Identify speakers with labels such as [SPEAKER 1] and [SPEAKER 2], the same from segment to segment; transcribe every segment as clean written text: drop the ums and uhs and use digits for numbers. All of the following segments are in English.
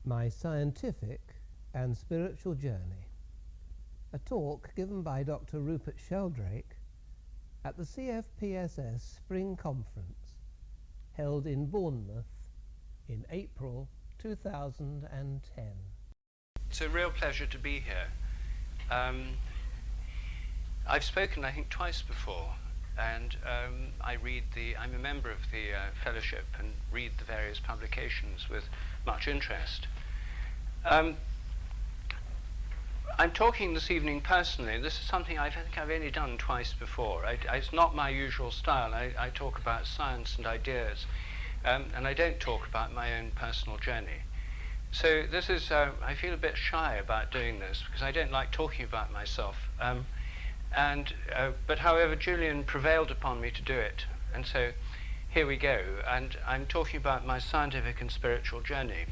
[SPEAKER 1] My Scientific and Spiritual Journey, a talk given by Dr. Rupert Sheldrake at the CFPSS Spring Conference, held in Bournemouth in April 2010.
[SPEAKER 2] It's a real pleasure to be here. I've spoken, I think, twice before, and I'm a member of the fellowship and read the various publications with much interest. I'm talking this evening personally. This is something I think I've only done twice before. It's not my usual style. I talk about science and ideas, and I don't talk about my own personal journey. So this is, I feel a bit shy about doing this because I don't like talking about myself. But however, Julian prevailed upon me to do it, and so here we go. And I'm talking about my scientific and spiritual journey.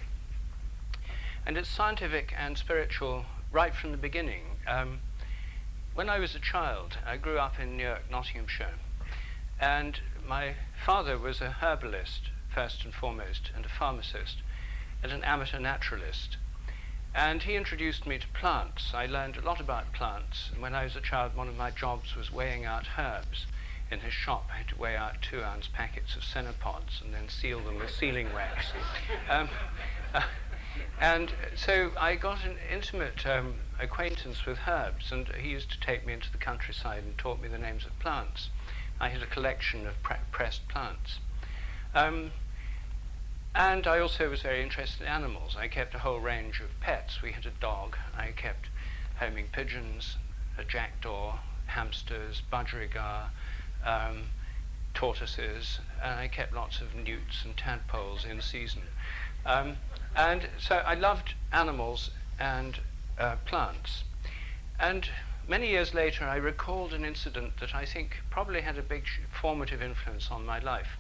[SPEAKER 2] And it's scientific and spiritual right from the beginning. When I was a child, I grew up in Newark, Nottinghamshire, and my father was a herbalist, first and foremost, and a pharmacist, and an amateur naturalist. And he introduced me to plants. I learned a lot about plants. And when I was a child, one of my jobs was weighing out herbs. In his shop, I had to weigh out 2-ounce packets of cenopods and then seal them with sealing wax. And so I got an intimate acquaintance with herbs, and he used to take me into the countryside and taught me the names of plants. I had a collection of pressed plants. And I also was very interested in animals. I kept a whole range of pets. We had a dog. I kept homing pigeons, a jackdaw, hamsters, budgerigar, tortoises, and I kept lots of newts and tadpoles in season. And so I loved animals and plants. And many years later, I recalled an incident that I think probably had a big formative influence on my life.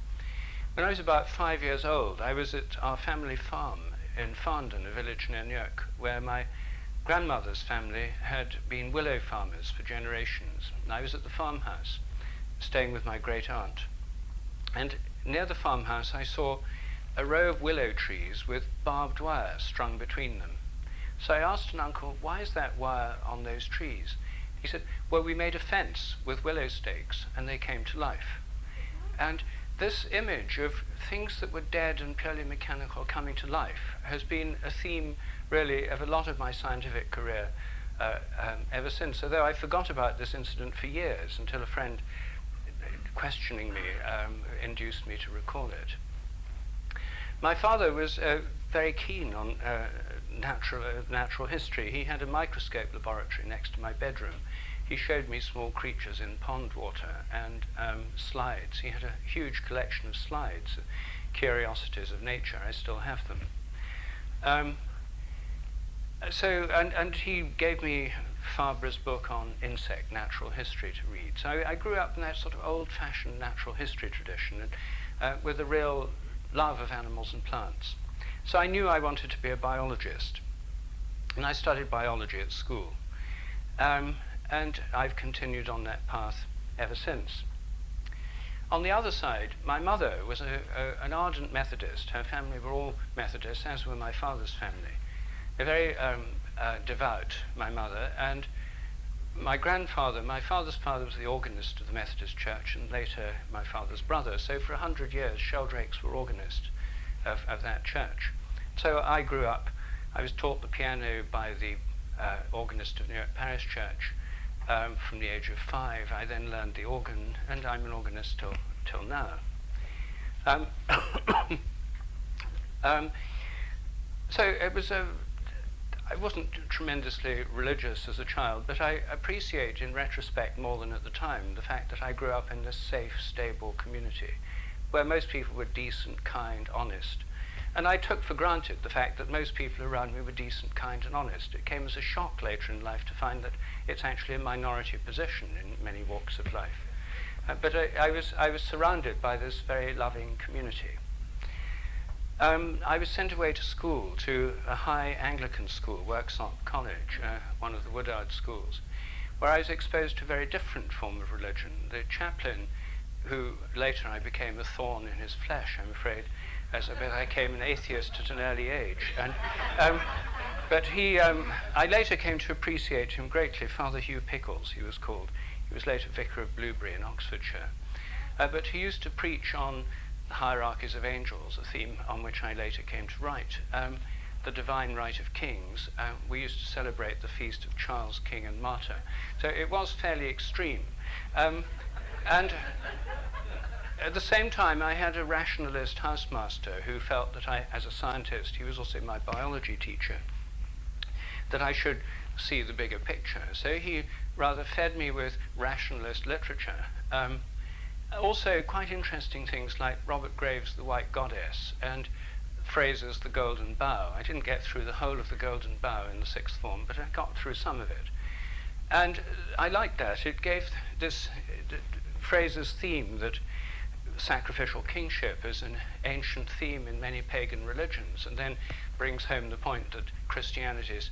[SPEAKER 2] When I was about 5 years old, I was at our family farm in Farndon, a village near Newark, where my grandmother's family had been willow farmers for generations. And I was at the farmhouse, staying with my great aunt. And near the farmhouse, I saw a row of willow trees with barbed wire strung between them. So I asked an uncle, why is that wire on those trees? He said, well, we made a fence with willow stakes and they came to life. And this image of things that were dead and purely mechanical coming to life has been a theme, really, of a lot of my scientific career ever since, although I forgot about this incident for years until a friend questioning me induced me to recall it. My father was very keen on natural history. He had a microscope laboratory next to my bedroom. He showed me small creatures in pond water and slides. He had a huge collection of slides, curiosities of nature. I still have them. And he gave me Fabre's book on insect natural history to read. So I grew up in that sort of old-fashioned natural history tradition and, with a real love of animals and plants. So I knew I wanted to be a biologist. And I studied biology at school. And I've continued on that path ever since. On the other side, my mother was an ardent Methodist. Her family were all Methodists, as were my father's family. They're very devout, my mother, and my father's father was the organist of the Methodist Church, and later my father's brother. So for 100 years, Sheldrakes were organist of that church. So I grew up, I was taught the piano by the organist of Newark Parish Church from the age of 5. I then learned the organ, and I'm an organist till now. So it was I wasn't tremendously religious as a child, but I appreciate in retrospect more than at the time the fact that I grew up in this safe, stable community where most people were decent, kind, honest. And I took for granted the fact that most people around me were decent, kind, and honest. It came as a shock later in life to find that it's actually a minority position in many walks of life. But I was surrounded by this very loving community. I was sent away to school, to a high Anglican school, Worksop College, one of the Woodard schools, where I was exposed to a very different form of religion. The chaplain, who later I became a thorn in his flesh, I'm afraid, as I became an atheist at an early age. And, but I later came to appreciate him greatly. Father Hugh Pickles, he was called. He was later Vicar of Bluebury in Oxfordshire. But he used to preach on the hierarchies of angels, a theme on which I later came to write. The divine right of kings. We used to celebrate the feast of Charles, King and Martyr. So it was fairly extreme. And at the same time, I had a rationalist housemaster who felt that I, as a scientist, he was also my biology teacher, that I should see the bigger picture. So he rather fed me with rationalist literature. Also quite interesting things like Robert Graves' The White Goddess and Fraser's The Golden Bough. I didn't get through the whole of The Golden Bough in the sixth form, but I got through some of it. And I liked that. It gave this Fraser's theme that sacrificial kingship is an ancient theme in many pagan religions, and then brings home the point that Christianity is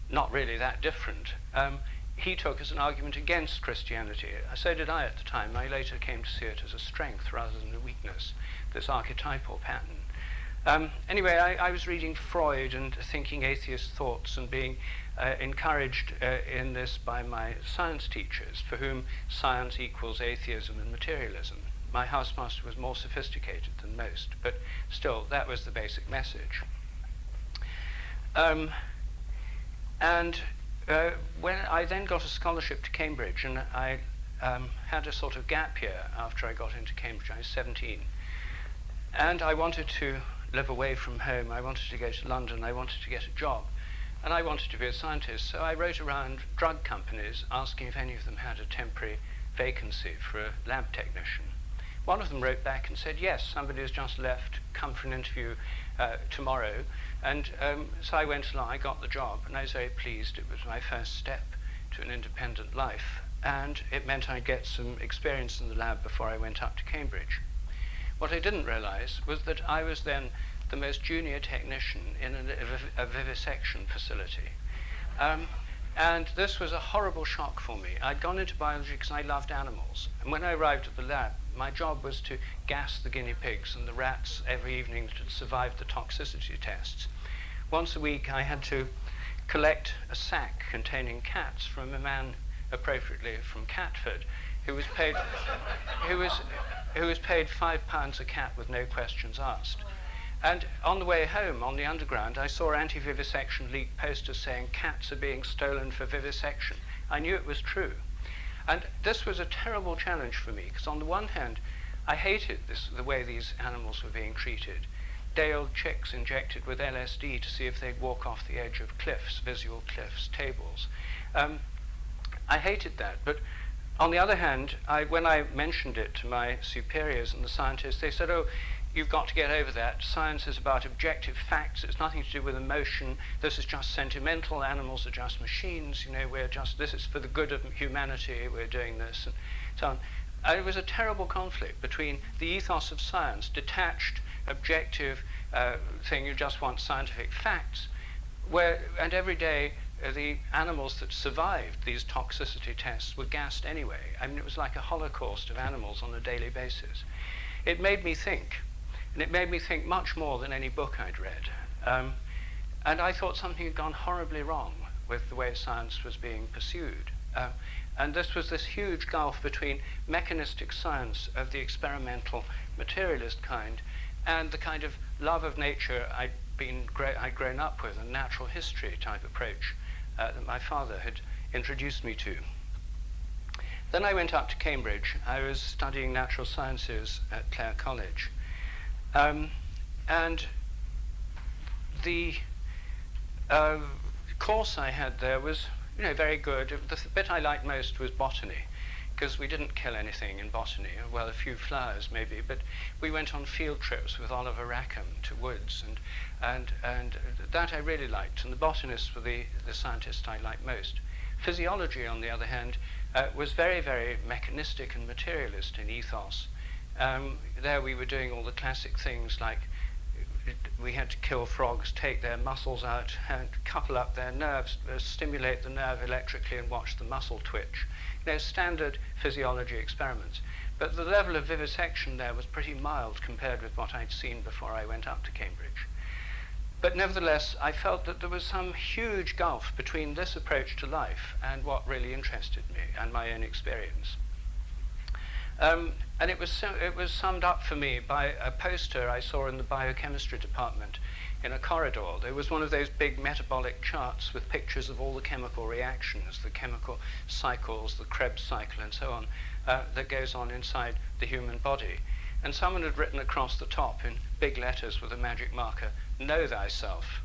[SPEAKER 2] not really that different. He took as an argument against Christianity. So did I at the time. I later came to see it as a strength rather than a weakness, this archetypal pattern. Anyway, I was reading Freud and thinking atheist thoughts and being encouraged in this by my science teachers, for whom science equals atheism and materialism. My housemaster was more sophisticated than most, but still, that was the basic message. When I then got a scholarship to Cambridge, and I had a sort of gap year after I got into Cambridge. I was 17. And I wanted to live away from home. I wanted to go to London. I wanted to get a job. And I wanted to be a scientist. So I wrote around drug companies asking if any of them had a temporary vacancy for a lab technician. One of them wrote back and said, yes, somebody has just left, come for an interview tomorrow. And so I went along, I got the job, and I was very pleased. It was my first step to an independent life, and it meant I'd get some experience in the lab before I went up to Cambridge. What I didn't realize was that I was then the most junior technician in a vivisection facility. And this was a horrible shock for me. I'd gone into biology because I loved animals. And when I arrived at the lab, my job was to gas the guinea pigs and the rats every evening that had survived the toxicity tests. Once a week, I had to collect a sack containing cats from a man, appropriately from Catford, who was paid £5 a cat with no questions asked. And on the way home, on the Underground, I saw anti-vivisection leak posters saying cats are being stolen for vivisection. I knew it was true. And this was a terrible challenge for me, because on the one hand, I hated the way these animals were being treated. Day-old chicks injected with LSD to see if they'd walk off the edge of cliffs, visual cliffs, tables. I hated that, but on the other hand, when I mentioned it to my superiors and the scientists, they said, oh, you've got to get over that. Science is about objective facts. It's nothing to do with emotion. This is just sentimental. Animals are just machines. You know, this is for the good of humanity. We're doing this, and so on. It was a terrible conflict between the ethos of science, detached, objective thing. You just want scientific facts, and every day the animals that survived these toxicity tests were gassed anyway. I mean, it was like a holocaust of animals on a daily basis. It made me think. And it made me think much more than any book I'd read. And I thought something had gone horribly wrong with the way science was being pursued. And this was this huge gulf between mechanistic science of the experimental materialist kind and the kind of love of nature I'd grown up with, a natural history type approach that my father had introduced me to. Then I went up to Cambridge. I was studying natural sciences at Clare College. And the course I had there was, very good. The bit I liked most was botany, because we didn't kill anything in botany. Well, a few flowers maybe, but we went on field trips with Oliver Rackham to woods, and that I really liked. And the botanists were the scientists I liked most. Physiology, on the other hand, was very, very mechanistic and materialist in ethos. There we were doing all the classic things like we had to kill frogs, take their muscles out, and couple up their nerves, stimulate the nerve electrically and watch the muscle twitch. Standard physiology experiments. But the level of vivisection there was pretty mild compared with what I'd seen before I went up to Cambridge. But nevertheless, I felt that there was some huge gulf between this approach to life and what really interested me and my own experience. And it was summed up for me by a poster I saw in the biochemistry department in a corridor. There was one of those big metabolic charts with pictures of all the chemical reactions, the chemical cycles, the Krebs cycle and so on, that goes on inside the human body. And someone had written across the top in big letters with a magic marker, "Know thyself."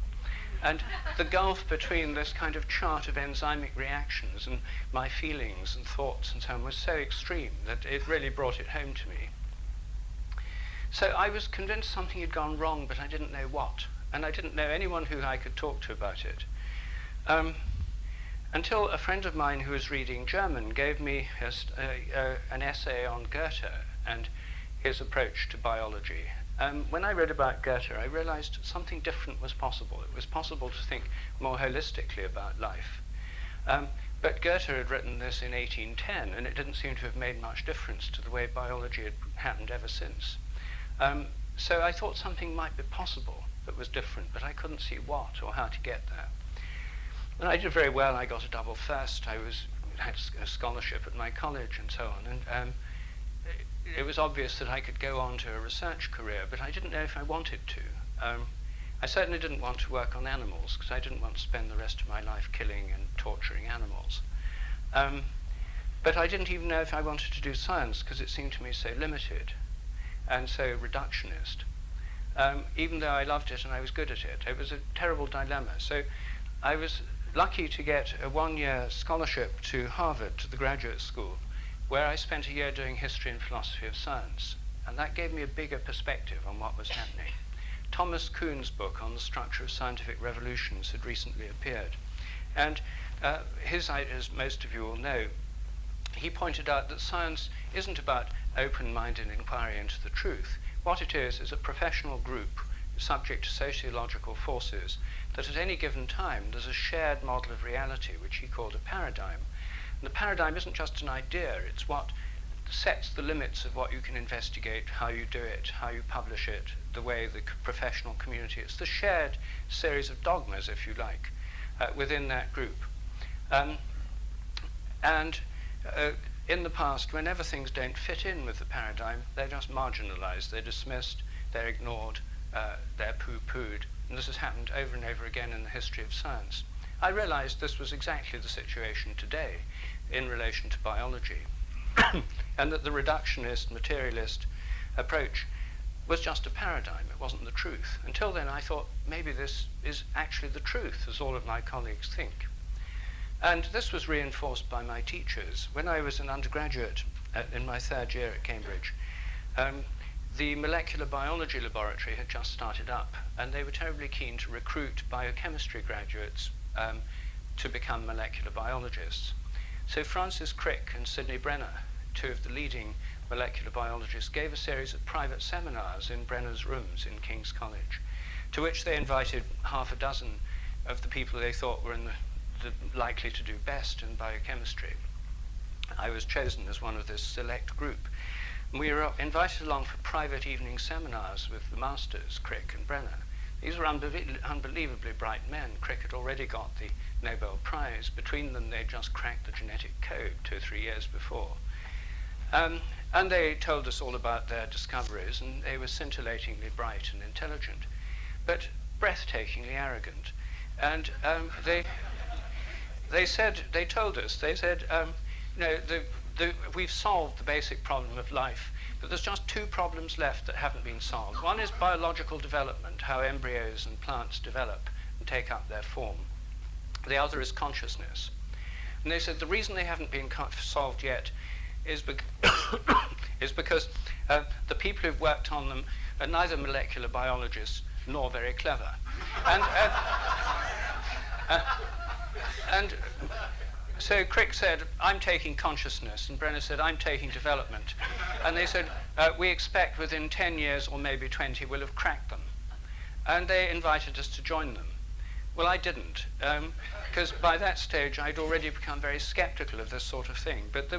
[SPEAKER 2] And the gulf between this kind of chart of enzymic reactions and my feelings and thoughts and so on was so extreme that it really brought it home to me. So I was convinced something had gone wrong, but I didn't know what. And I didn't know anyone who I could talk to about it. Until a friend of mine who was reading German gave me an essay on Goethe and his approach to biology. When I read about Goethe, I realized something different was possible. It was possible to think more holistically about life. But Goethe had written this in 1810, and it didn't seem to have made much difference to the way biology had happened ever since. So I thought something might be possible that was different, but I couldn't see what or how to get there. And I did very well. I got a double first. I had a scholarship at my college and so on. And it was obvious that I could go on to a research career, but I didn't know if I wanted to. I certainly didn't want to work on animals, because I didn't want to spend the rest of my life killing and torturing animals. But I didn't even know if I wanted to do science, because it seemed to me so limited and so reductionist. Even though I loved it and I was good at it, it was a terrible dilemma. So I was lucky to get a one-year scholarship to Harvard, to the graduate school, where I spent a year doing history and philosophy of science. And that gave me a bigger perspective on what was happening. Thomas Kuhn's book on the structure of scientific revolutions had recently appeared. And his, as most of you will know, he pointed out that science isn't about open-minded inquiry into the truth. What it is a professional group subject to sociological forces that at any given time there's a shared model of reality, which he called a paradigm. And the paradigm isn't just an idea, it's what sets the limits of what you can investigate, how you do it, how you publish it, the way the professional community. It's the shared series of dogmas, if you like, within that group. In the past, whenever things don't fit in with the paradigm, they're just marginalized, they're dismissed, they're ignored, they're pooh-poohed. And this has happened over and over again in the history of science. I realized this was exactly the situation today in relation to biology, and that the reductionist, materialist approach was just a paradigm, it wasn't the truth. Until then, I thought maybe this is actually the truth, as all of my colleagues think. And this was reinforced by my teachers. When I was an undergraduate in my third year at Cambridge, the molecular biology laboratory had just started up, and they were terribly keen to recruit biochemistry graduates to become molecular biologists. So Francis Crick and Sidney Brenner, two of the leading molecular biologists, gave a series of private seminars in Brenner's rooms in King's College, to which they invited half a dozen of the people they thought were likely to do best in biochemistry. I was chosen as one of this select group. We were invited along for private evening seminars with the masters, Crick and Brenner. These were unbelievably bright men. Crick had already got the Nobel Prize. Between them, they'd just cracked the genetic code 2 or 3 years before. And they told us all about their discoveries, and they were scintillatingly bright and intelligent, but breathtakingly arrogant. And they told us, we've solved the basic problem of life, but there's just 2 problems left that haven't been solved. One is biological development, how embryos and plants develop and take up their form. The other is consciousness. And they said the reason they haven't been solved yet is because the people who've worked on them are neither molecular biologists nor very clever. And so Crick said, I'm taking consciousness, and Brenner said, I'm taking development. And they said, we expect within 10 years or maybe 20 we'll have cracked them. and they invited us to join them. Well, I didn't, because by that stage I'd already become very skeptical of this sort of thing. But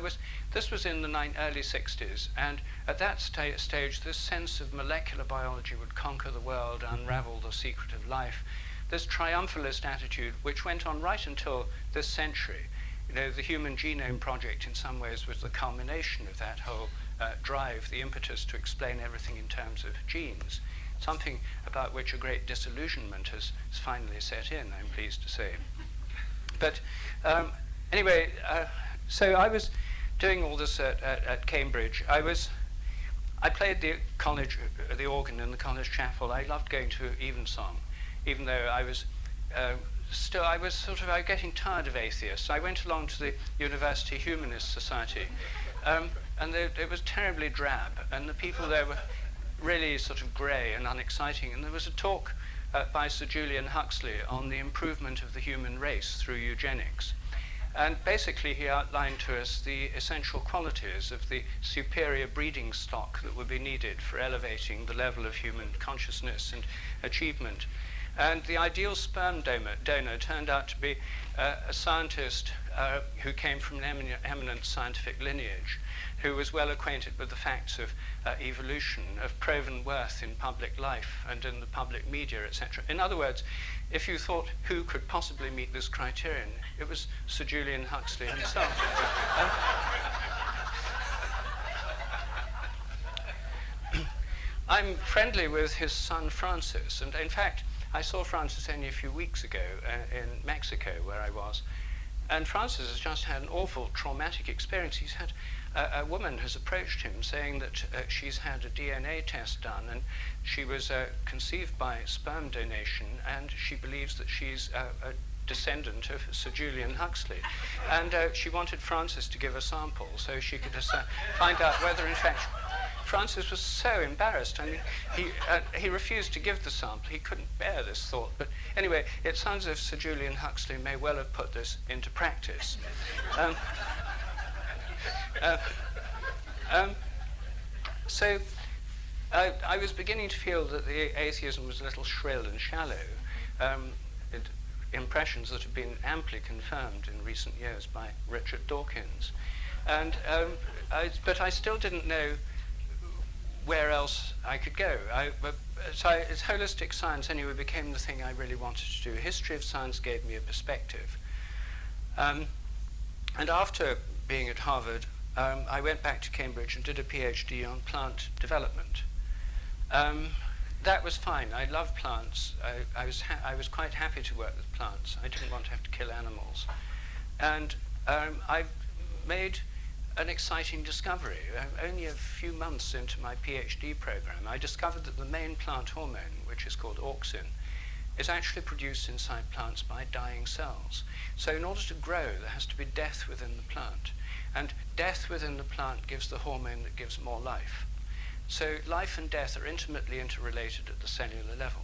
[SPEAKER 2] this was in the early 60s, and at that stage this sense of molecular biology would conquer the world, unravel the secret of life, this triumphalist attitude which went on right until this century. You know, the Human Genome Project in some ways was the culmination of that whole drive, the impetus to explain everything in terms of genes, something about which a great disillusionment has finally set in, I'm pleased to say. But anyway, so I was doing all this at Cambridge. I played the organ in the college chapel. I loved going to evensong, even though I was getting tired of atheists. I went along to the University Humanist Society, and it was terribly drab, and the people there were really sort of grey and unexciting. And there was a talk by Sir Julian Huxley on the improvement of the human race through eugenics. And basically he outlined to us the essential qualities of the superior breeding stock that would be needed for elevating the level of human consciousness and achievement. And the ideal sperm donor turned out to be a scientist who came from an eminent scientific lineage, who was well acquainted with the facts of evolution, of proven worth in public life and in the public media, etc. In other words, if you thought who could possibly meet this criterion, it was Sir Julian Huxley himself. I'm friendly with his son Francis, and in fact, I saw Francis only a few weeks ago in Mexico, where I was. And Francis has just had an awful traumatic experience. He's had a woman has approached him saying that she's had a DNA test done, and she was conceived by sperm donation, and she believes that she's a descendant of Sir Julian Huxley. And she wanted Francis to give a sample so she could find out whether, in fact, Francis was so embarrassed. I mean, he refused to give the sample. He couldn't bear this thought. But anyway, it sounds as if Sir Julian Huxley may well have put this into practice. So I was beginning to feel that the atheism was a little shrill and shallow. Impressions that have been amply confirmed in recent years by Richard Dawkins. And but I still didn't know where else I could go. So holistic science anyway became the thing I really wanted to do. History of science gave me a perspective. And after being at Harvard, I went back to Cambridge and did a PhD on plant development. That was fine. I love plants. I was quite happy to work with plants. I didn't want to have to kill animals. And I made an exciting discovery. Only a few months into my PhD program, I discovered that the main plant hormone, which is called auxin, is actually produced inside plants by dying cells. So in order to grow, there has to be death within the plant. And death within the plant gives the hormone that gives more life. So life and death are intimately interrelated at the cellular level.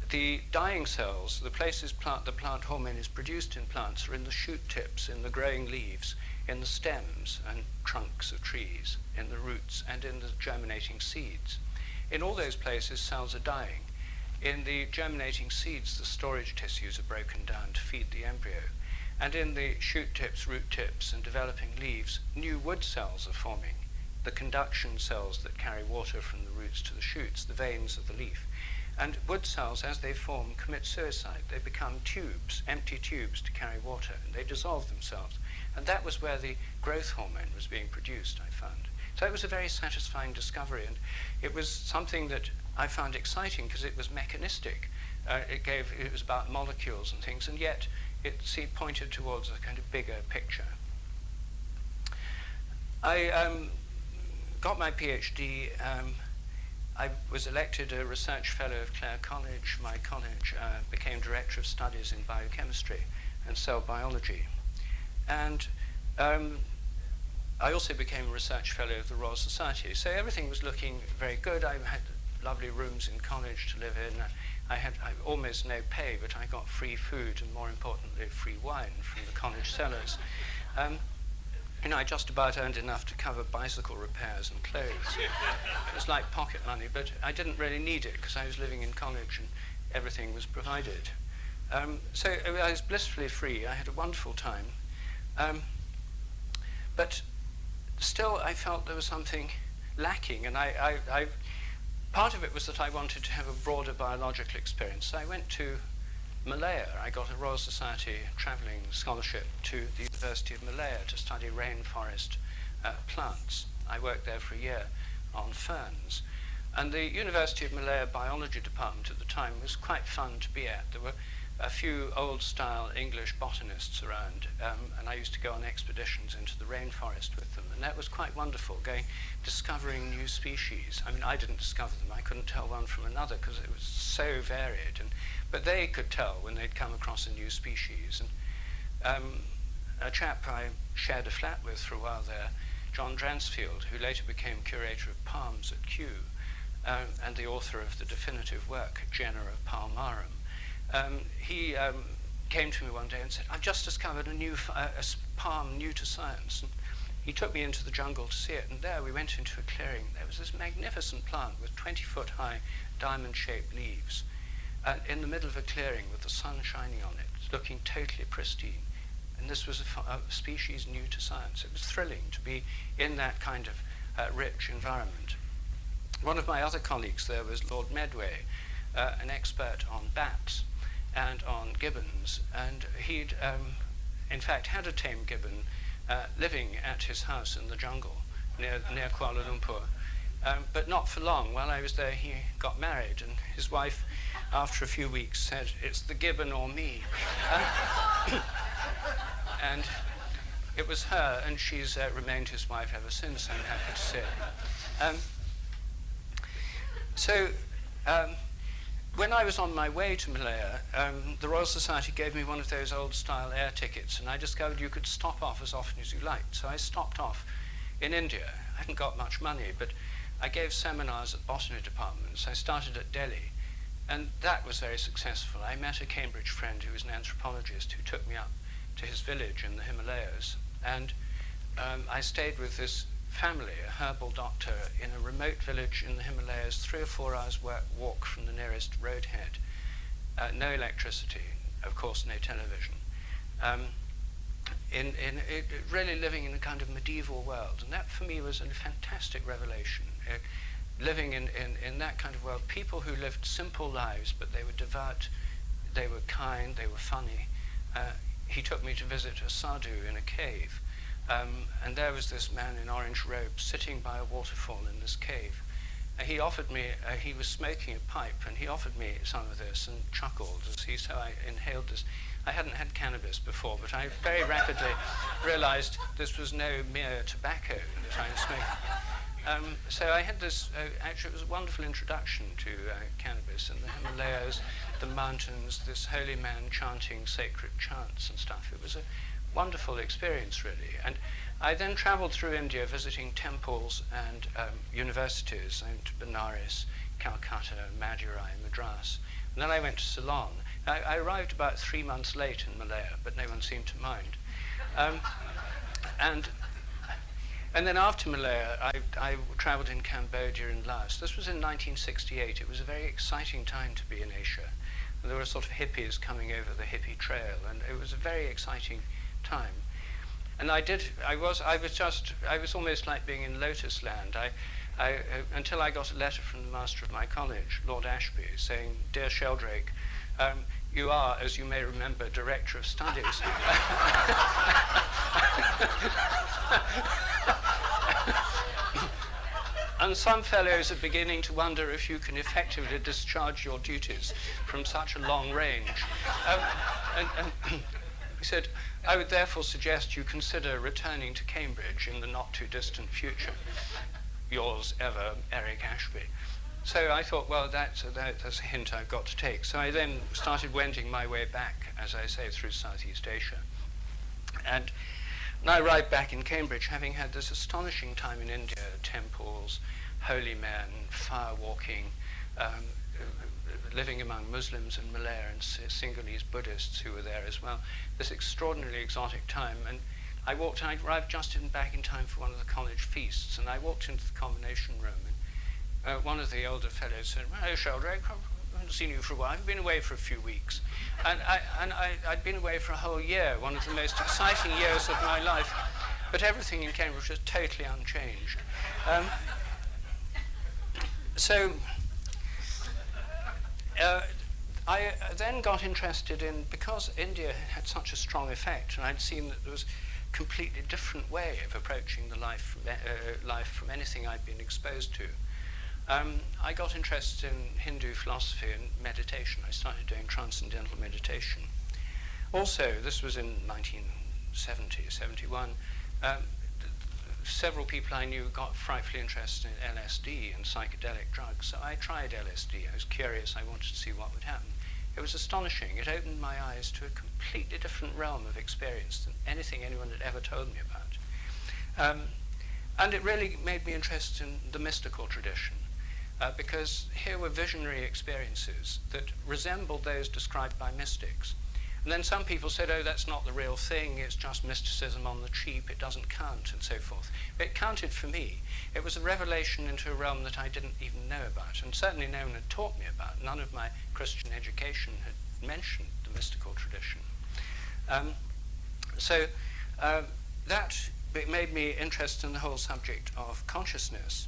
[SPEAKER 2] The dying cells, the places the plant hormone is produced in plants, are in the shoot tips, in the growing leaves, in the stems and trunks of trees, in the roots, and in the germinating seeds. In all those places, cells are dying. In the germinating seeds, the storage tissues are broken down to feed the embryo. And in the shoot tips, root tips, and developing leaves, new wood cells are forming, the conduction cells that carry water from the roots to the shoots, the veins of the leaf. And wood cells, as they form, commit suicide. They become tubes, empty tubes to carry water, and they dissolve themselves. And that was where the growth hormone was being produced, I found. So it was a very satisfying discovery, and it was something that I found exciting because it was mechanistic. It was about molecules and things, and yet it pointed towards a kind of bigger picture. I got my PhD. I was elected a research fellow of Clare College. My college became director of studies in biochemistry and cell biology. And I also became a research fellow of the Royal Society. So everything was looking very good. I had lovely rooms in college to live in. I had almost no pay, but I got free food and, more importantly, free wine from the college cellars. I just about earned enough to cover bicycle repairs and clothes. It was like pocket money, but I didn't really need it because I was living in college and everything was provided. So I was blissfully free. I had a wonderful time. But still, I felt there was something lacking, and part of it was that I wanted to have a broader biological experience. So I went to Malaya. I got a Royal Society travelling scholarship to the University of Malaya to study rainforest plants. I worked there for a year on ferns. And the University of Malaya biology department at the time was quite fun to be at. There were a few old-style English botanists around, and I used to go on expeditions into the rainforest with them, and that was quite wonderful, discovering new species. I mean, I didn't discover them. I couldn't tell one from another because it was so varied, but they could tell when they'd come across a new species. And a chap I shared a flat with for a while there, John Dransfield, who later became curator of palms at Kew, and the author of the definitive work, Genera Palmarum. He came to me one day and said, "I've just discovered a new palm new to science." And he took me into the jungle to see it, and there we went into a clearing. There was this magnificent plant with 20-foot-high diamond-shaped leaves in the middle of a clearing with the sun shining on it, looking totally pristine. And this was a species new to science. It was thrilling to be in that kind of rich environment. One of my other colleagues there was Lord Medway, an expert on bats and on gibbons, and he'd in fact had a tame gibbon living at his house in the jungle near Kuala Lumpur, but not for long. While I was there, he got married, and his wife, after a few weeks, said, "It's the gibbon or me." And it was her, and she's remained his wife ever since, I'm happy to say. When I was on my way to Malaya, the Royal Society gave me one of those old-style air tickets, and I discovered you could stop off as often as you liked. So I stopped off in India. I hadn't got much money, but I gave seminars at botany departments. I started at Delhi, and that was very successful. I met a Cambridge friend who was an anthropologist who took me up to his village in the Himalayas, and I stayed with this family, a herbal doctor, in a remote village in the Himalayas, 3 or 4 hours walk from the nearest roadhead. No electricity, of course, no television. Really living in a kind of medieval world, and that for me was a fantastic revelation. Living in that kind of world, people who lived simple lives, but they were devout, they were kind, they were funny. He took me to visit a sadhu in a cave. And there was this man in orange robes sitting by a waterfall in this cave. He offered me, he was smoking a pipe, and he offered me some of this and chuckled so I inhaled this. I hadn't had cannabis before, but I very rapidly realized this was no mere tobacco that I was smoking. So I had this, actually it was a wonderful introduction to cannabis in the Himalayas, the mountains, this holy man chanting sacred chants and stuff. It was a wonderful experience, really. And I then traveled through India visiting temples and universities, and Benares, Calcutta, Madurai, Madras. And then I went to Ceylon. I arrived about 3 months late in Malaya, but no one seemed to mind. And then after Malaya, I traveled in Cambodia and Laos. This was in 1968. It was a very exciting time to be in Asia. And there were sort of hippies coming over the hippie trail, and it was a very exciting time. And I was almost like being in Lotus Land. Until I got a letter from the master of my college, Lord Ashby, saying, "Dear Sheldrake, you are, as you may remember, Director of Studies." And some fellows are beginning to wonder if you can effectively discharge your duties from such a long range. And he said, "I would therefore suggest you consider returning to Cambridge in the not too distant future. Yours ever, Eric Ashby." So I thought, well, that's a hint I've got to take. So I then started wending my way back, as I say, through Southeast Asia. And I arrived back in Cambridge, having had this astonishing time in India, temples, holy men, fire walking, living among Muslims in Malaya and Sinhalese Buddhists who were there as well. This extraordinarily exotic time, and I arrived just back in time for one of the college feasts, and I walked into the combination room, and one of the older fellows said, "Hello, Sheldrake, I haven't seen you for a while. I've been away for a few weeks." And I'd been away for a whole year, one of the most exciting years of my life, but everything in Cambridge was totally unchanged. I then got interested in, because India had such a strong effect, and I'd seen that there was a completely different way of approaching the life from anything I'd been exposed to. I got interested in Hindu philosophy and meditation. I started doing transcendental meditation. Also, this was in 1970, 71, several people I knew got frightfully interested in LSD and psychedelic drugs, so I tried LSD. I was curious, I wanted to see what would happen. It was astonishing. It opened my eyes to a completely different realm of experience than anything anyone had ever told me about. And it really made me interested in the mystical tradition, because here were visionary experiences that resembled those described by mystics. And then some people said, oh, that's not the real thing, it's just mysticism on the cheap, it doesn't count, and so forth. But it counted for me. It was a revelation into a realm that I didn't even know about, and certainly no one had taught me about. None of my Christian education had mentioned the mystical tradition. That made me interested in the whole subject of consciousness.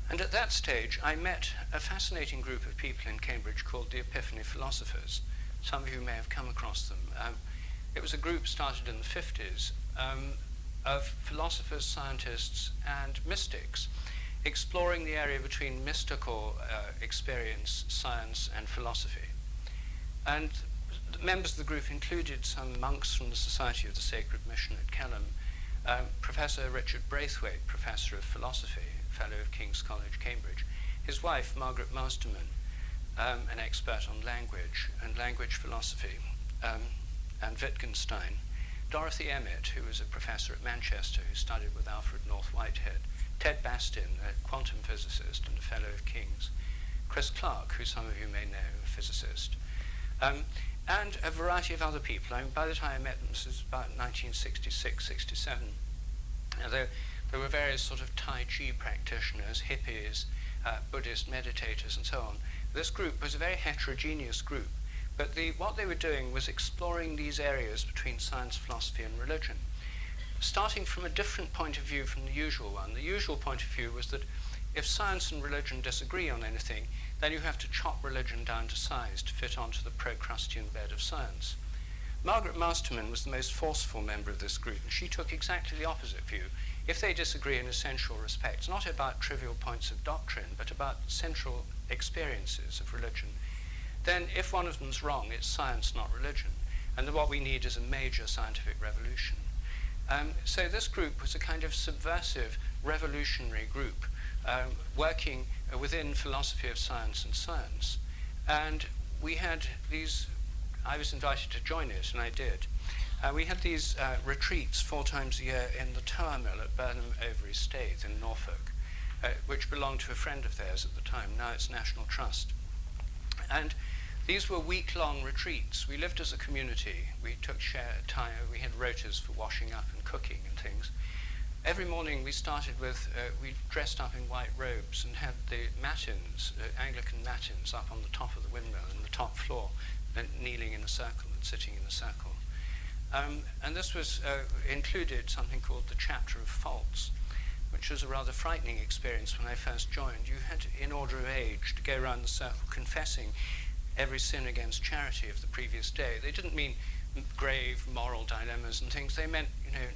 [SPEAKER 2] And at that stage, I met a fascinating group of people in Cambridge called the Epiphany Philosophers. Some of you may have come across them. It was a group started in the 50s of philosophers, scientists, and mystics, exploring the area between mystical experience, science, and philosophy. And the members of the group included some monks from the Society of the Sacred Mission at Kelham, Professor Richard Braithwaite, Professor of Philosophy, Fellow of King's College, Cambridge, his wife, Margaret Masterman, an expert on language and language philosophy, and Wittgenstein, Dorothy Emmett, who was a professor at Manchester who studied with Alfred North Whitehead, Ted Bastin, a quantum physicist and a Fellow of King's, Chris Clark, who some of you may know, a physicist, and a variety of other people. I mean, by the time I met them, this was about 1966, 67. There were various sort of Tai Chi practitioners, hippies, Buddhist meditators, and so on. This group was a very heterogeneous group, but what they were doing was exploring these areas between science, philosophy, and religion, starting from a different point of view from the usual one. The usual point of view was that if science and religion disagree on anything, then you have to chop religion down to size to fit onto the Procrustean bed of science. Margaret Masterman was the most forceful member of this group, and she took exactly the opposite view. If they disagree in essential respects, not about trivial points of doctrine, but about central experiences of religion, then if one of them's wrong, it's science, not religion. And what we need is a major scientific revolution. So this group was a kind of subversive, revolutionary group, working within philosophy of science and science. And we had these, I was invited to join it, and I did. We had these retreats 4 times a year in the Tower Mill at Burnham Overy Staithe in Norfolk, which belonged to a friend of theirs at the time. Now it's National Trust. And these were week-long retreats. We lived as a community. We took shared time. We had rotas for washing up and cooking and things. Every morning we started with, we dressed up in white robes and had the matins, Anglican matins, up on the top of the windmill on the top floor, and kneeling in a circle and sitting in a circle. And this was included something called the Chapter of Faults, which was a rather frightening experience when I first joined. You had, in order of age, to go around the circle confessing every sin against charity of the previous day. They didn't mean grave moral dilemmas and things. They meant,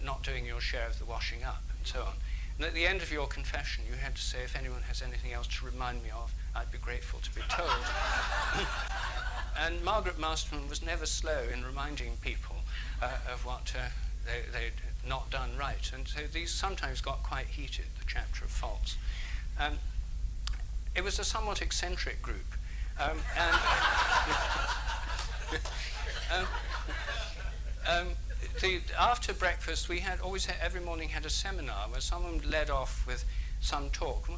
[SPEAKER 2] not doing your share of the washing up and so on. And at the end of your confession, you had to say, if anyone has anything else to remind me of, I'd be grateful to be told. And Margaret Masterman was never slow in reminding people of what they'd not done right. And so these sometimes got quite heated, the Chapter of Faults. It was a somewhat eccentric group. After breakfast, we had every morning had a seminar where someone led off with some talk.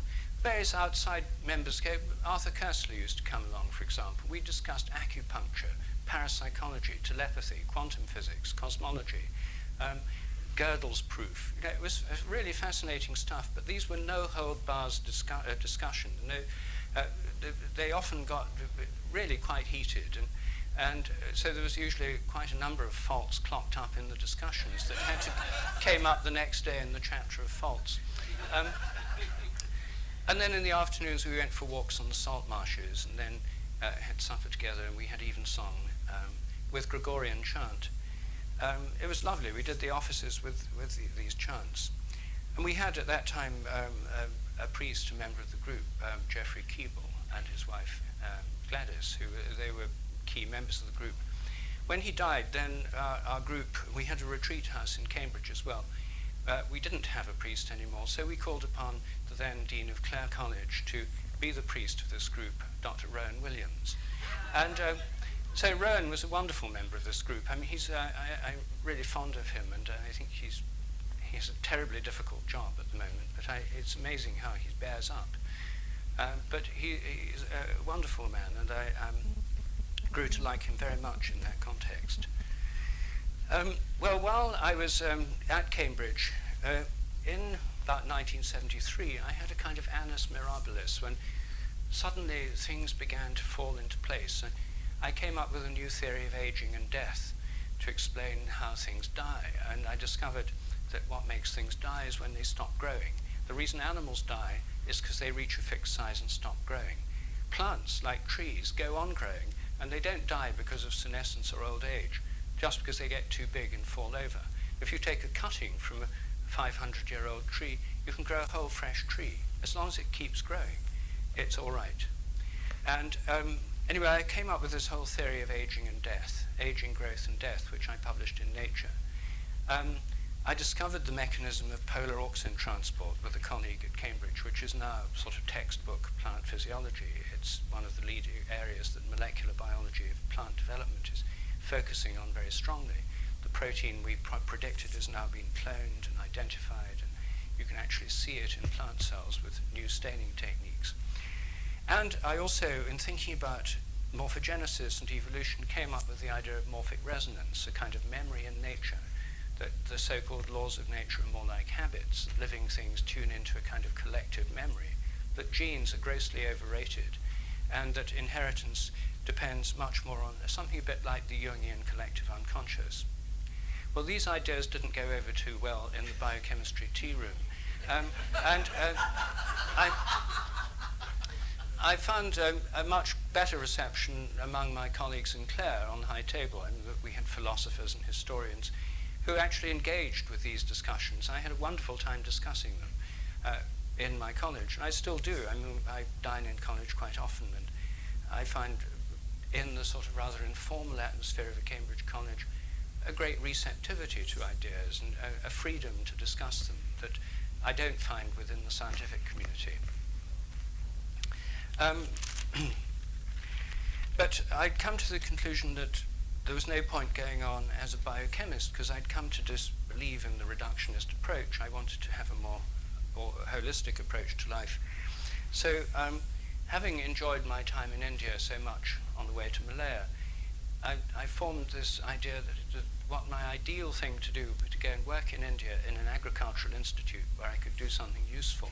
[SPEAKER 2] Various outside members came. Arthur Koestler used to come along, for example. We discussed acupuncture, parapsychology, telepathy, quantum physics, cosmology. Gödel's proof. It was really fascinating stuff, but these were no-hold-bars discussion. They often got really quite heated, and so there was usually quite a number of faults clocked up in the discussions that came up the next day in the chapter of faults. And then in the afternoons we went for walks on the salt marshes, and then had supper together, and we had evensong with Gregorian chant. It was lovely. We did the offices with these chants. And we had at that time a priest, a member of the group, Geoffrey Keeble, and his wife Gladys, they were key members of the group. When he died, then our group, we had a retreat house in Cambridge as well. We didn't have a priest anymore, so we called upon the then Dean of Clare College to be the priest of this group, Dr. Rowan Williams. And so Rowan was a wonderful member of this group. I mean, I'm really fond of him, and I think he has a terribly difficult job at the moment, but it's amazing how he bears up. But he's a wonderful man, and I grew to like him very much in that context. Well, while I was at Cambridge, in about 1973, I had a kind of annus mirabilis when suddenly things began to fall into place. I came up with a new theory of aging and death to explain how things die, and I discovered that what makes things die is when they stop growing. The reason animals die is because they reach a fixed size and stop growing. Plants, like trees, go on growing, and they don't die because of senescence or old age, just because they get too big and fall over. If you take a cutting from a 500-year-old tree, you can grow a whole fresh tree. As long as it keeps growing, it's all right. And anyway, I came up with this whole theory of aging and death, aging, growth, and death, which I published in Nature. I discovered the mechanism of polar auxin transport with a colleague at Cambridge, which is now sort of textbook plant physiology. It's one of the leading areas that molecular biology of plant development is focusing on very strongly. The protein we predicted has now been cloned and identified, and you can actually see it in plant cells with new staining techniques. And I also, in thinking about morphogenesis and evolution, came up with the idea of morphic resonance, a kind of memory in nature, that the so-called laws of nature are more like habits, that living things tune into a kind of collective memory, that genes are grossly overrated, and that inheritance depends much more on something a bit like the Jungian collective unconscious. Well, these ideas didn't go over too well in the biochemistry tea room. I found a much better reception among my colleagues in Clare on the high table. I mean, we had philosophers and historians who actually engaged with these discussions. I had a wonderful time discussing them in my college, and I still do. I mean, I dine in college quite often, and I find in the sort of rather informal atmosphere of a Cambridge college a great receptivity to ideas and a freedom to discuss them that I don't find within the scientific community. But I'd come to the conclusion that there was no point going on as a biochemist, because I'd come to disbelieve in the reductionist approach. I wanted to have a more holistic approach to life. So having enjoyed my time in India so much on the way to Malaya, I formed this idea that what my ideal thing to do was to go and work in India in an agricultural institute where I could do something useful,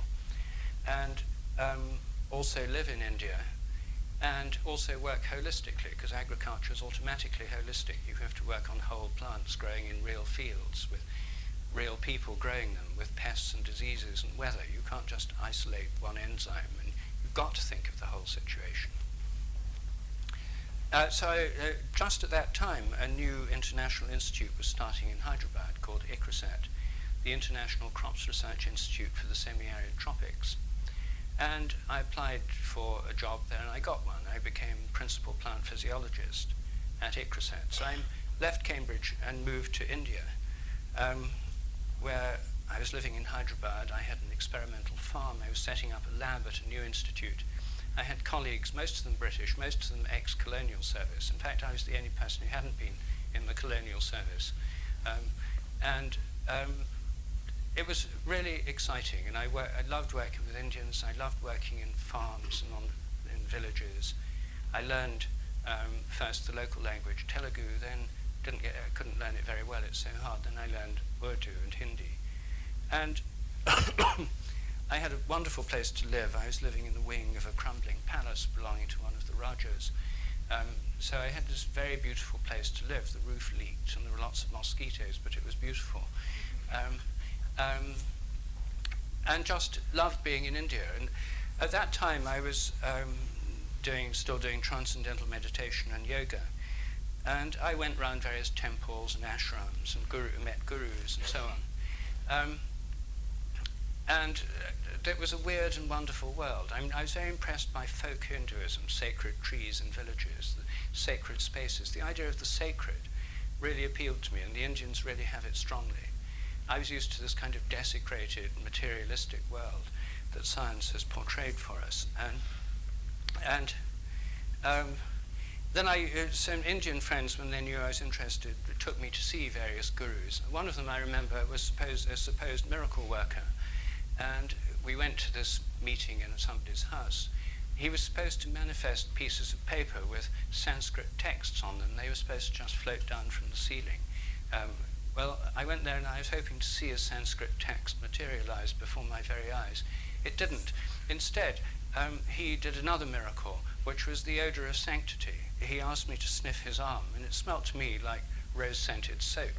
[SPEAKER 2] and also live in India, and also work holistically, because agriculture is automatically holistic. You have to work on whole plants growing in real fields with real people growing them, with pests and diseases and weather. You can't just isolate one enzyme, and you've got to think of the whole situation. So just at that time, a new international institute was starting in Hyderabad called ICRISAT, the International Crops Research Institute for the Semi-Arid Tropics. And I applied for a job there, and I got one. I became principal plant physiologist at ICRISAT. So I left Cambridge and moved to India, where I was living in Hyderabad. I had an experimental farm. I was setting up a lab at a new institute. I had colleagues, most of them British, most of them ex-colonial service. In fact, I was the only person who hadn't been in the colonial service. It was really exciting, and I loved working with Indians. I loved working in farms and in villages. I learned first the local language, Telugu, then couldn't learn it very well, it's so hard. Then I learned Urdu and Hindi. And I had a wonderful place to live. I was living in the wing of a crumbling palace belonging to one of the Rajas. So I had this very beautiful place to live. The roof leaked and there were lots of mosquitoes, but it was beautiful. And just loved being in India. And at that time I was still doing transcendental meditation and yoga. And I went around various temples and ashrams and met gurus and so on. And it was a weird and wonderful world. I was very impressed by folk Hinduism, sacred trees and villages, the sacred spaces. The idea of the sacred really appealed to me, and the Indians really have it strongly. I was used to this kind of desecrated, materialistic world that science has portrayed for us. Then some Indian friends, when they knew I was interested, took me to see various gurus. One of them, I remember, was a supposed miracle worker. And we went to this meeting in somebody's house. He was supposed to manifest pieces of paper with Sanskrit texts on them. They were supposed to just float down from the ceiling. Well, I went there and I was hoping to see a Sanskrit text materialize before my very eyes. It didn't. Instead, he did another miracle, which was the odor of sanctity. He asked me to sniff his arm, and it smelt to me like rose-scented soap.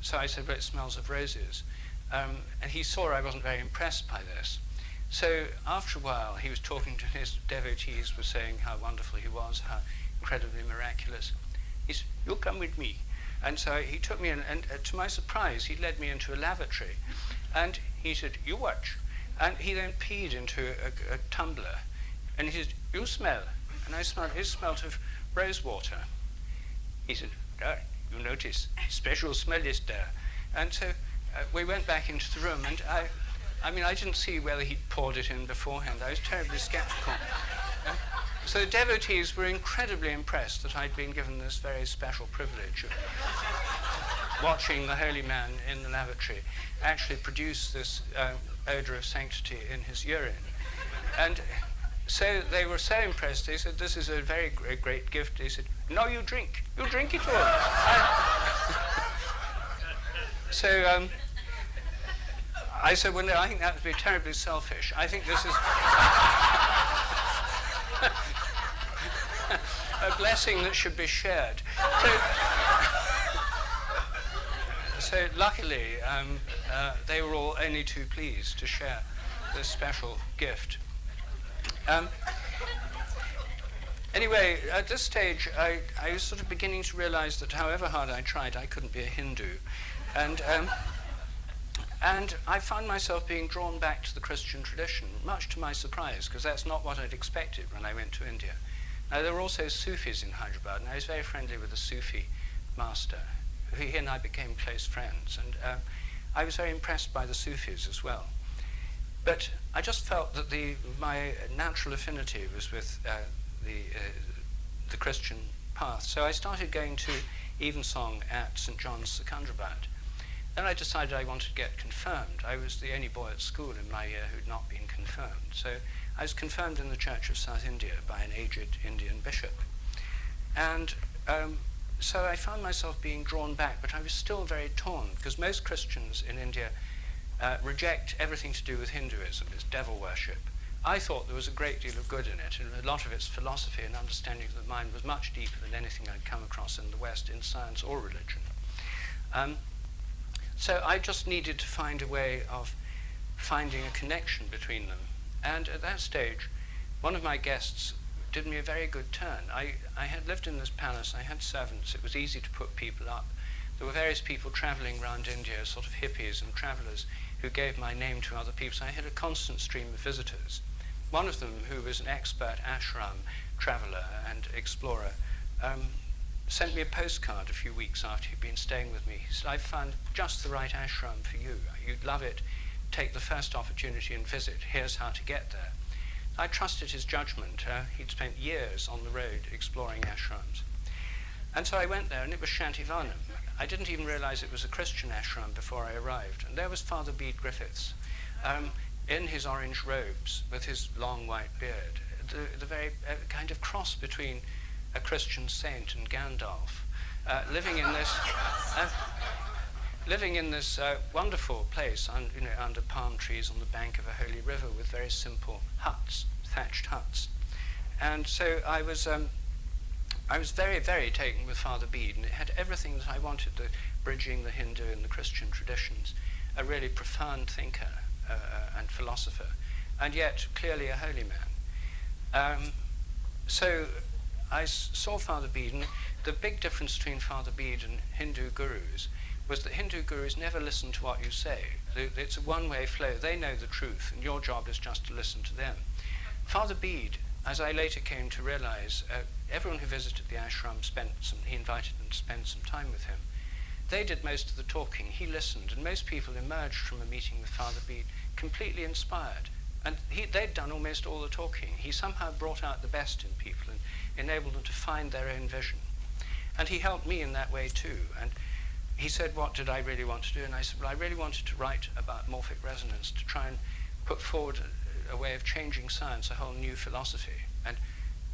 [SPEAKER 2] So I said, well, it smells of roses. And he saw I wasn't very impressed by this. So after a while, he was talking to his devotees, was saying how wonderful he was, how incredibly miraculous. He said, you'll come with me. And so he took me in, and to my surprise, he led me into a lavatory. And he said, you watch. And he then peed into a tumbler. And he said, you smell. And I smelled, it smelled of rose water. He said, you notice, special smell is there. And so we went back into the room, and I mean, I didn't see whether he'd poured it in beforehand. I was terribly skeptical. So the devotees were incredibly impressed that I'd been given this very special privilege of watching the holy man in the lavatory actually produce this odor of sanctity in his urine. And so they were so impressed, they said, this is a very great gift. They said, no, you drink it all. So I said, well, no, I think that would be terribly selfish. I think this is a blessing that should be shared. So luckily, they were all only too pleased to share this special gift. Anyway, at this stage, I was sort of beginning to realize that however hard I tried, I couldn't be a Hindu. And I found myself being drawn back to the Christian tradition, much to my surprise, because that's not what I'd expected when I went to India. Now, there were also Sufis in Hyderabad, and I was very friendly with a Sufi master. He and I became close friends, and I was very impressed by the Sufis as well. But I just felt that my natural affinity was with the Christian path. So I started going to evensong at St. John's, Secunderabad. Then I decided I wanted to get confirmed. I was the only boy at school in my year who'd not been confirmed. So I was confirmed in the Church of South India by an aged Indian bishop. And so I found myself being drawn back, but I was still very torn, because most Christians in India reject everything to do with Hinduism. It's devil worship. I thought there was a great deal of good in it, and a lot of its philosophy and understanding of the mind was much deeper than anything I'd come across in the West in science or religion. So I just needed to find a way of finding a connection between them. And at that stage, one of my guests did me a very good turn. I had lived in this palace, I had servants, it was easy to put people up. There were various people traveling around India, sort of hippies and travelers, who gave my name to other people, so I had a constant stream of visitors. One of them, who was an expert ashram traveler and explorer, sent me a postcard a few weeks after he'd been staying with me. He said, I've found just the right ashram for you. You'd love it. Take the first opportunity and visit. Here's how to get there. I trusted his judgment. He'd spent years on the road exploring ashrams. And so I went there, and it was Shantivanam. I didn't even realize it was a Christian ashram before I arrived. And there was Father Bede Griffiths, in his orange robes, with his long white beard, the very kind of cross between a Christian saint and Gandalf. living in this wonderful place, under palm trees on the bank of a holy river with very simple huts, thatched huts. And so I was very, very taken with Father Bede, and it had everything that I wanted, the bridging the Hindu and the Christian traditions, a really profound thinker and philosopher, and yet clearly a holy man. So I saw Father Bede, and the big difference between Father Bede and Hindu gurus was that Hindu gurus never listen to what you say. It's a one-way flow. They know the truth, and your job is just to listen to them. Father Bede, as I later came to realize, everyone who visited the ashram he invited them to spend some time with him. They did most of the talking. He listened, and most people emerged from a meeting with Father Bede completely inspired. And they'd done almost all the talking. He somehow brought out the best in people and enabled them to find their own vision. And he helped me in that way too. And he said, what did I really want to do? And I said, well, I really wanted to write about morphic resonance, to try and put forward a way of changing science, a whole new philosophy. And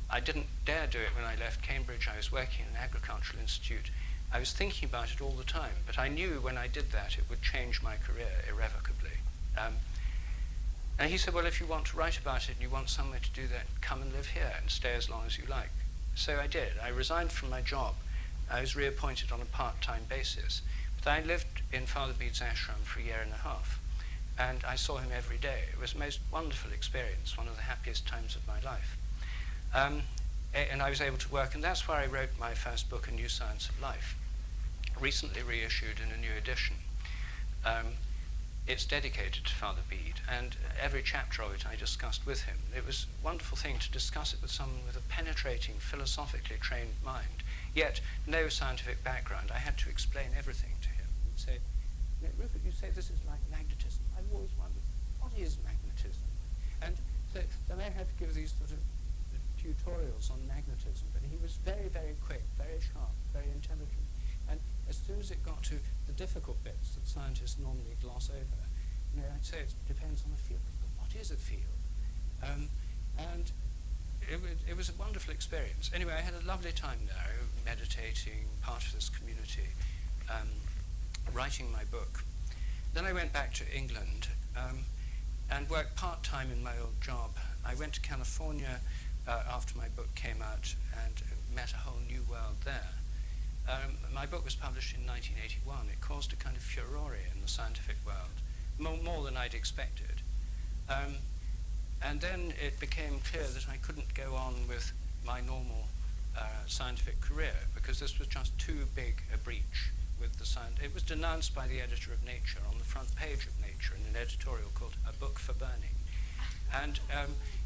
[SPEAKER 2] I didn't dare do it when I left Cambridge. I was working in an agricultural institute. I was thinking about it all the time, but I knew when I did that it would change my career irrevocably. And he said, well, if you want to write about it and you want somewhere to do that, come and live here and stay as long as you like. So I did. I resigned from my job. I was reappointed on a part-time basis. But I lived in Father Bede's ashram for a year and a half, and I saw him every day. It was a most wonderful experience, one of the happiest times of my life. And I was able to work, and that's where I wrote my first book, A New Science of Life, recently reissued in a new edition. It's dedicated to Father Bede, and every chapter of it I discussed with him. It was a wonderful thing to discuss it with someone with a penetrating, philosophically trained mind, yet no scientific background. I had to explain everything to him. He'd say, Rupert, you say this is like magnetism. I've always wondered, what is magnetism? And so then I had to give these sort of tutorials on magnetism, but he was very, very quick, very sharp, very intelligent. And as soon as it got to the difficult bits that scientists normally gloss over, I'd say it depends on the field. But what is a field? And it was a wonderful experience. Anyway, I had a lovely time there, meditating, part of this community, writing my book. Then I went back to England and worked part-time in my old job. I went to California after my book came out and met a whole new world there. My book was published in 1981. It caused a kind of furore in the scientific world, more than I'd expected. And then it became clear that I couldn't go on with my normal scientific career because this was just too big a breach with the science. It was denounced by the editor of Nature on the front page of Nature in an editorial called A Book for Burning. And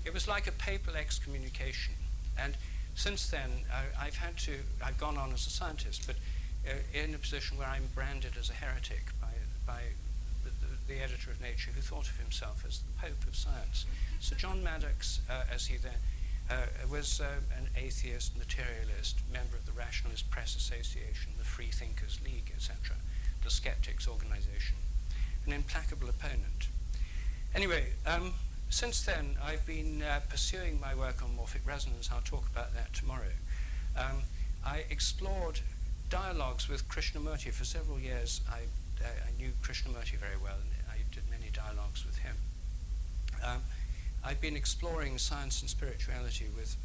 [SPEAKER 2] it was like a papal excommunication. And since then, I've gone on as a scientist, but in a position where I'm branded as a heretic by the editor of Nature, who thought of himself as the Pope of Science. Sir John Maddox, as he then was an atheist, materialist, member of the Rationalist Press Association, the Free Thinkers League, etc., the Skeptics Organization, an implacable opponent. Anyway, since then, I've been pursuing my work on morphic resonance. I'll talk about that tomorrow. I explored dialogues with Krishnamurti. For several years, I knew Krishnamurti very well, and I did many dialogues with him. I've been exploring science and spirituality with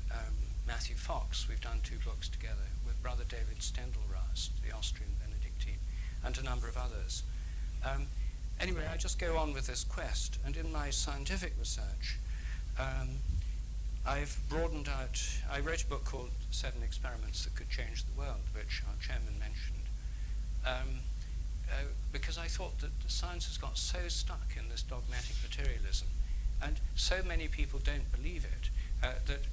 [SPEAKER 2] Matthew Fox. We've done 2 books together with Brother David Stendelrast, the Austrian Benedictine, and a number of others. Anyway, I just go on with this quest, and in my scientific research, I've broadened out. I wrote a book called 7 Experiments That Could Change the World, which our chairman mentioned, because I thought that science has got so stuck in this dogmatic materialism, and so many people don't believe it,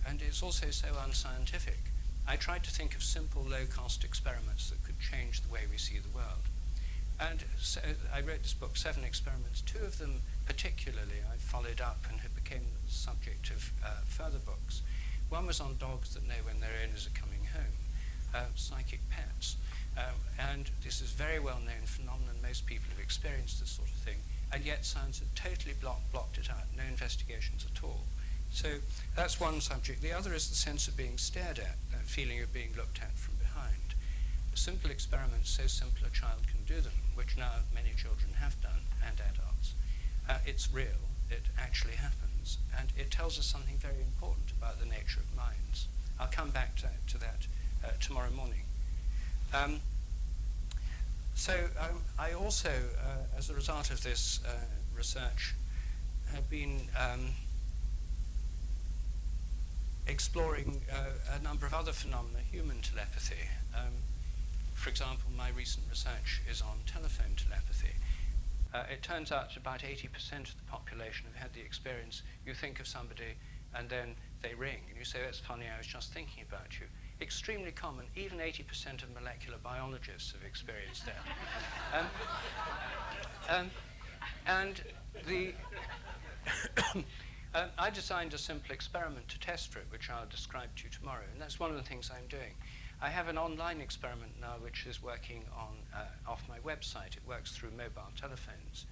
[SPEAKER 2] and it's also so unscientific. I tried to think of simple, low-cost experiments that could change the way we see the world. And so I wrote this book, 7 Experiments. 2 of them particularly I followed up and have became the subject of further books. One was on dogs that know when their owners are coming home, psychic pets. And this is a very well-known phenomenon. Most people have experienced this sort of thing, and yet science had totally blocked it out, no investigations at all. So that's one subject. The other is the sense of being stared at, that feeling of being looked at from behind. simple experiments so simple a child can do them, which now many children have done, and adults. It's real, it actually happens, and it tells us something very important about the nature of minds. I'll come back to that tomorrow morning. I also, as a result of this research, have been exploring a number of other phenomena, human telepathy. For example, my recent research is on telephone telepathy. It turns out that about 80% of the population have had the experience. You think of somebody and then they ring and you say, that's funny, I was just thinking about you. Extremely common, even 80% of molecular biologists have experienced that. I designed a simple experiment to test for it, which I'll describe to you tomorrow, and that's one of the things I'm doing. I have an online experiment now which is working on off my website. It works through mobile telephones.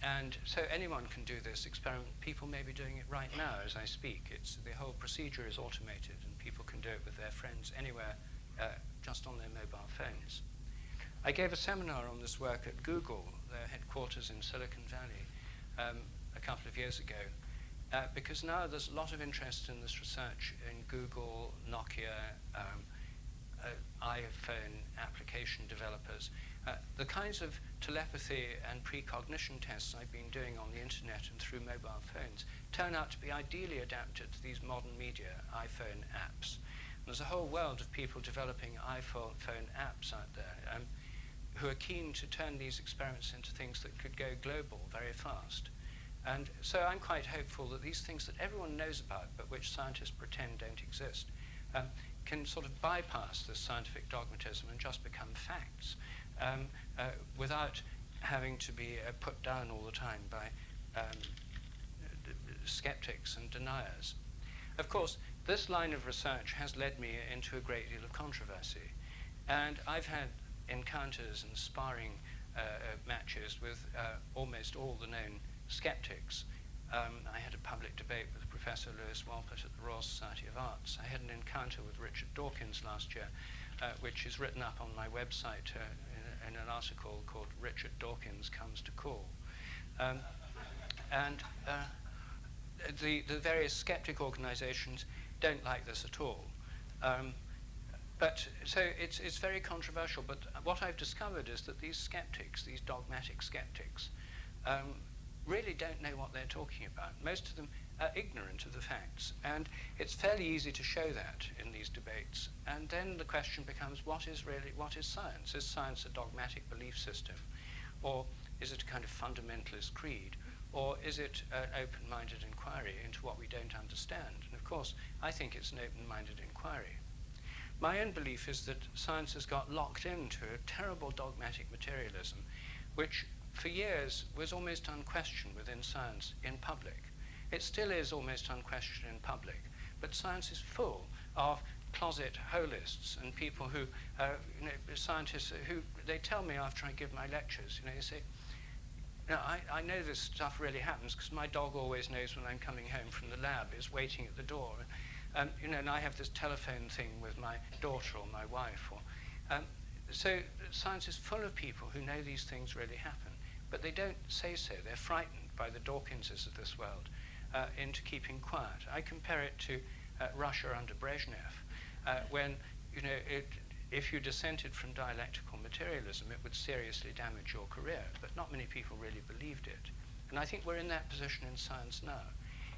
[SPEAKER 2] And so anyone can do this experiment. People may be doing it right now as I speak. The whole procedure is automated and people can do it with their friends anywhere, just on their mobile phones. I gave a seminar on this work at Google, their headquarters in Silicon Valley, a couple of years ago, because now there's a lot of interest in this research in Google, Nokia, iPhone application developers. The kinds of telepathy and precognition tests I've been doing on the internet and through mobile phones turn out to be ideally adapted to these modern media iPhone apps. And there's a whole world of people developing iPhone apps out there who are keen to turn these experiments into things that could go global very fast. And so I'm quite hopeful that these things that everyone knows about but which scientists pretend don't exist can sort of bypass this scientific dogmatism and just become facts without having to be put down all the time by skeptics and deniers. Of course, this line of research has led me into a great deal of controversy, and I've had encounters and sparring matches with almost all the known skeptics. I had a public debate with Professor Lewis Wolpert at the Royal Society of Arts. I had an encounter with Richard Dawkins last year, which is written up on my website in an article called Richard Dawkins Comes to Call. The various skeptic organizations don't like this at all. So it's very controversial, but what I've discovered is that these skeptics, these dogmatic skeptics, really don't know what they're talking about. Most of them are ignorant of the facts, and it's fairly easy to show that in these debates. And then the question becomes, what is science? Is science a dogmatic belief system? Or is it a kind of fundamentalist creed? Or is it an open-minded inquiry into what we don't understand? And of course, I think it's an open-minded inquiry. My own belief is that science has got locked into a terrible dogmatic materialism, which for years was almost unquestioned within science in public. It still is almost unquestioned in public, but science is full of closet holists and people who, scientists who, they tell me after I give my lectures, they say, I know this stuff really happens because my dog always knows when I'm coming home from the lab, is waiting at the door. And I have this telephone thing with my daughter or my wife. So science is full of people who know these things really happen, but they don't say so. They're frightened by the Dawkinses of this world into keeping quiet. I compare it to Russia under Brezhnev, when if you dissented from dialectical materialism, it would seriously damage your career, but not many people really believed it. And I think we're in that position in science now.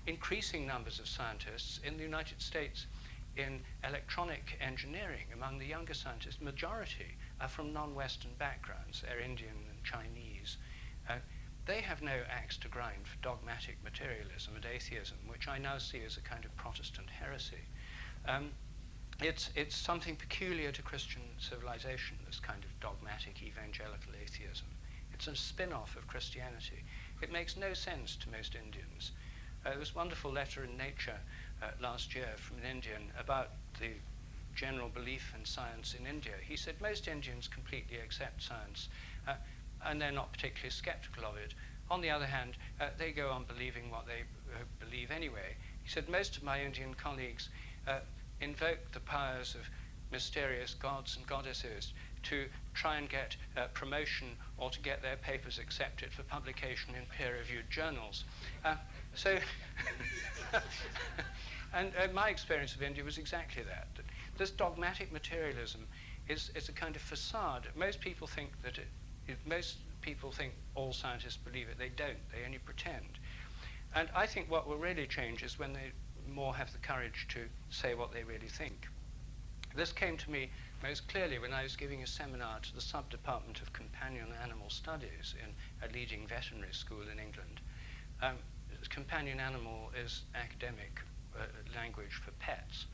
[SPEAKER 2] Increasing numbers of scientists in the United States in electronic engineering, among the younger scientists, majority are from non-Western backgrounds. They're Indian and Chinese. They have no axe to grind for dogmatic materialism and atheism, which I now see as a kind of Protestant heresy. It's something peculiar to Christian civilization, this kind of dogmatic evangelical atheism. It's a spin-off of Christianity. It makes no sense to most Indians. There was a wonderful letter in Nature last year from an Indian about the general belief in science in India. He said most Indians completely accept science and they're not particularly skeptical of it. On the other hand, they go on believing what they believe anyway. He said most of my Indian colleagues invoke the powers of mysterious gods and goddesses to try and get promotion or to get their papers accepted for publication in peer-reviewed journals. And my experience of India was exactly that. This dogmatic materialism is a kind of facade. Most people think that all scientists believe it. They don't. They only pretend. And I think what will really change is when they more have the courage to say what they really think. This came to me most clearly when I was giving a seminar to the sub-department of Companion Animal Studies in a leading veterinary school in England. Companion animal is academic language for pets.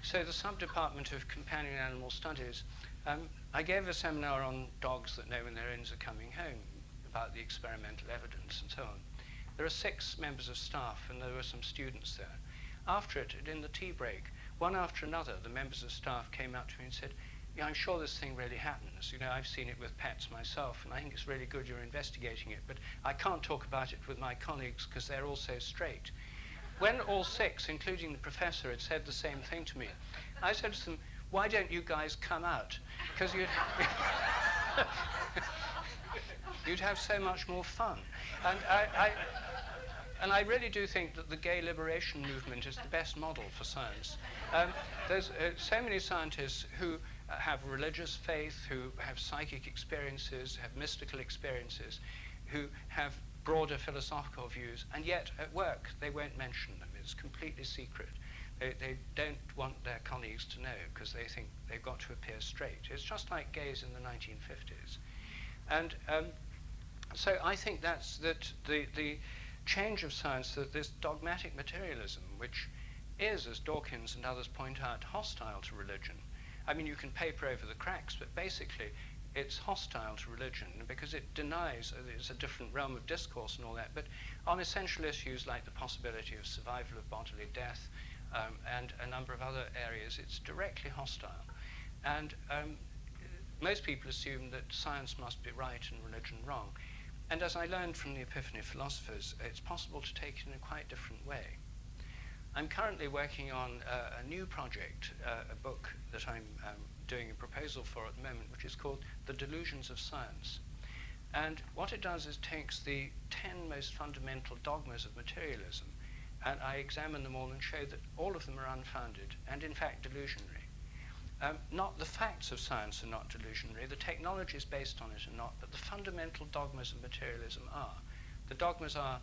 [SPEAKER 2] So the sub-department of Companion Animal Studies, I gave a seminar on dogs that know when their owners are coming home, about the experimental evidence and so on. There are 6 members of staff and there were some students there. After it, in the tea break, one after another, the members of staff came up to me and said, yeah, I'm sure this thing really happens. You know, I've seen it with pets myself, and I think it's really good you're investigating it, but I can't talk about it with my colleagues because they're all so straight. When all 6, including the professor, had said the same thing to me, I said to them, why don't you guys come out? Because you'd have so much more fun. And I really do think that the gay liberation movement is the best model for science. There's so many scientists who have religious faith, who have psychic experiences, have mystical experiences, who have broader philosophical views, and yet at work they won't mention them. It's completely secret. They don't want their colleagues to know because they think they've got to appear straight. It's just like gays in the 1950s. And so I think that's the change of science, that this dogmatic materialism, which is, as Dawkins and others point out, hostile to religion. I mean, you can paper over the cracks, but basically it's hostile to religion because it denies, it's a different realm of discourse and all that, but on essential issues like the possibility of survival of bodily death and a number of other areas, it's directly hostile. And most people assume that science must be right and religion wrong. And as I learned from the Epiphany philosophers, it's possible to take it in a quite different way. I'm currently working on a new project, a book that I'm doing a proposal for at the moment, which is called The Delusions of Science. And what it does is takes the 10 most fundamental dogmas of materialism, and I examine them all and show that all of them are unfounded and in fact delusionary. Not the facts of science are not delusionary, the technologies based on it are not, but the fundamental dogmas of materialism are. The dogmas are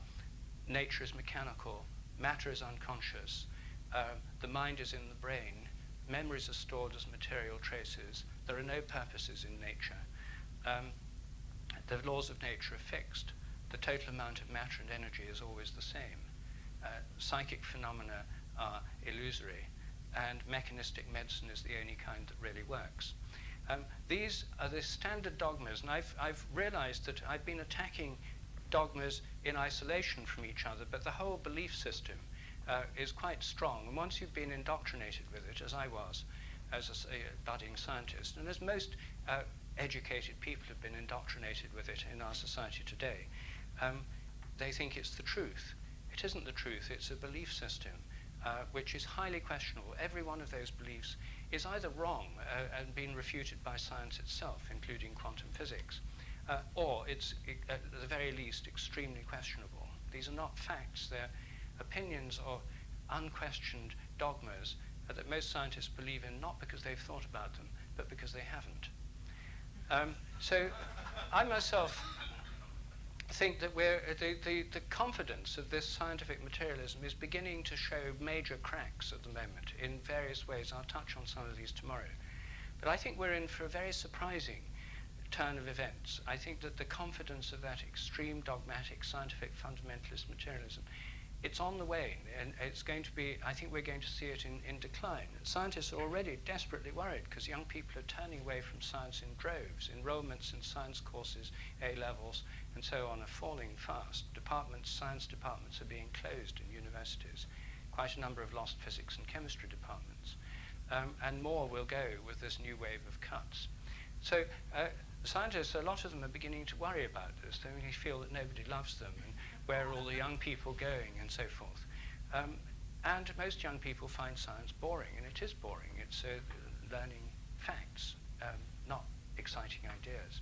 [SPEAKER 2] nature is mechanical, matter is unconscious, the mind is in the brain, memories are stored as material traces, there are no purposes in nature, the laws of nature are fixed, the total amount of matter and energy is always the same, psychic phenomena are illusory, and mechanistic medicine is the only kind that really works. These are the standard dogmas, and I've realized that I've been attacking dogmas in isolation from each other, but the whole belief system is quite strong, and once you've been indoctrinated with it, as I was, as a budding scientist, and as most educated people have been indoctrinated with it in our society today, they think it's the truth. It isn't the truth, it's a belief system. Which is highly questionable. Every one of those beliefs is either wrong and been refuted by science itself, including quantum physics, or it's, at the very least, extremely questionable. These are not facts, they're opinions or unquestioned dogmas that most scientists believe in, not because they've thought about them, but because they haven't. So I myself think that the confidence of this scientific materialism is beginning to show major cracks at the moment in various ways. I'll touch on some of these tomorrow. But I think we're in for a very surprising turn of events. I think that the confidence of that extreme dogmatic scientific fundamentalist materialism, it's on the way, and it's going to be, I think we're going to see it in decline. Scientists are already desperately worried because young people are turning away from science in droves. Enrollments in science courses, A-levels, and so on are falling fast. Science departments are being closed in universities. Quite a number have lost physics and chemistry departments. And more will go with this new wave of cuts. So scientists, a lot of them are beginning to worry about this. They really feel that nobody loves them, and where are all the young people going, and so forth. And most young people find science boring, and it is boring. It's learning facts, not exciting ideas.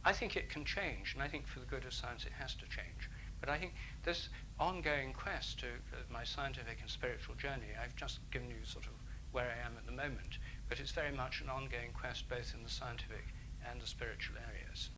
[SPEAKER 2] I think it can change, and I think for the good of science it has to change. But I think this ongoing quest to my scientific and spiritual journey, I've just given you sort of where I am at the moment, but it's very much an ongoing quest both in the scientific and the spiritual areas.